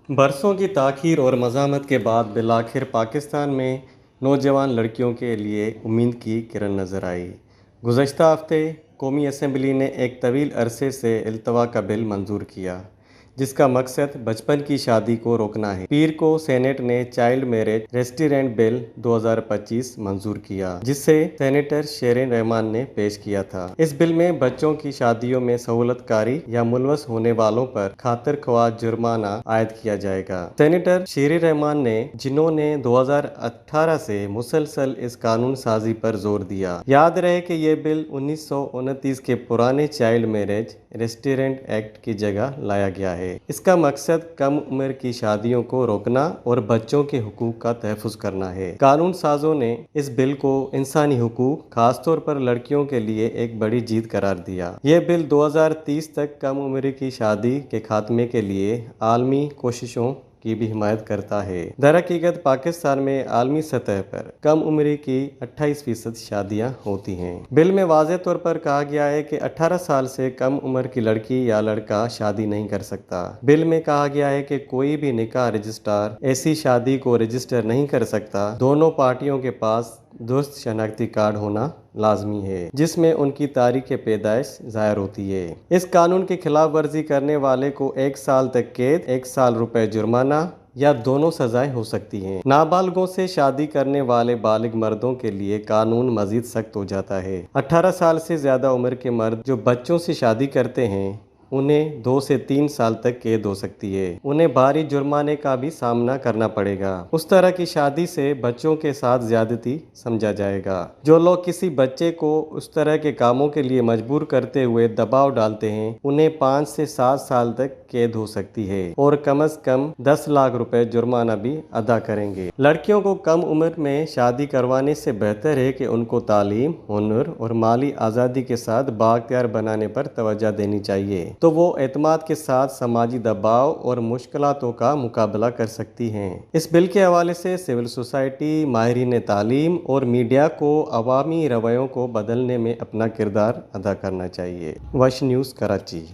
बरसों की ताख़ीर और मज़ामत के बाद बिलाखिर पाकिस्तान में नौजवान लड़कियों के लिए उम्मीद की किरण नज़र आई। गुज़श्ता हफ़्ते कौमी असम्बली ने एक तवील अरसे से इल्तवा का बिल मंजूर किया, जिसका मकसद बचपन की शादी को रोकना है। पीर को सेनेट ने चाइल्ड मैरिज रेस्ट्रेंट बिल 2025 मंजूर किया, जिसे सेनेटर शेरिन रहमान ने पेश किया था। इस बिल में बच्चों की शादियों में सहूलतकारी या मुलवस होने वालों पर खातिर ख्वाह जुर्माना आयद किया जाएगा। सेनेटर शेरिन रहमान ने, जिन्होंने 2018 से मुसलसल इस कानून साजी पर जोर दिया। याद रहे कि ये बिल 1929 के पुराने चाइल्ड मैरिज रेस्ट्रेंट एक्ट की जगह लाया गया है। इसका मकसद कम उम्र की शादियों को रोकना और बच्चों के हुकूक का तहफ़्फ़ुज़ करना है। कानून साजों ने इस बिल को इंसानी हुकूक, खासतौर पर लड़कियों के लिए एक बड़ी जीत करार दिया। यह बिल 2030 तक कम उम्र की शादी के खात्मे के लिए आलमी कोशिशों की भी हिमायत करता है। दरहकीकत पाकिस्तान में आलमी सतह पर कम उम्र की 28% शादियां होती हैं। बिल में वाज़ेह तौर पर कहा गया है कि 18 साल से कम उम्र की लड़की या लड़का शादी नहीं कर सकता। बिल में कहा गया है कि कोई भी निकाह रजिस्ट्रार ऐसी शादी को रजिस्टर नहीं कर सकता। दोनों पार्टियों के पास दुरुस्त शनाख्ती कार्ड होना लाजमी है, जिसमें उनकी तारीख पैदाइश ज़ाहिर होती है। इस कानून की खिलाफ वर्जी करने वाले को 1 साल तक कैद, 1 साल रुपए जुर्माना या दोनों सजाएं हो सकती हैं। नाबालिगों से शादी करने वाले बालिग मर्दों के लिए कानून मजीद सख्त हो जाता है। 18 साल से ज़्यादा उम्र के मर्द जो बच्चों से शादी करते हैं, उन्हें 2 से 3 साल तक कैद हो सकती है। उन्हें भारी जुर्माने का भी सामना करना पड़ेगा। उस तरह की शादी से बच्चों के साथ ज्यादती समझा जाएगा। जो लोग किसी बच्चे को उस तरह के कामों के लिए मजबूर करते हुए दबाव डालते हैं, उन्हें 5 से 7 साल तक कैद हो सकती है और कम से कम 10 लाख रुपए जुर्माना भी अदा करेंगे। लड़कियों को कम उम्र में शादी करवाने से बेहतर है कि उनको तालीम, हुनर और माली आज़ादी के साथ बाअख्तियार बनाने पर तवज्जो देनी चाहिए, तो वो एतमाद के साथ समाजी दबाव और मुश्किलातों का मुकाबला कर सकती हैं। इस बिल के हवाले से सिविल सोसाइटी, माहिरीन तालीम और मीडिया को अवामी रवैयों को बदलने में अपना किरदार अदा करना चाहिए। वश न्यूज़, कराची।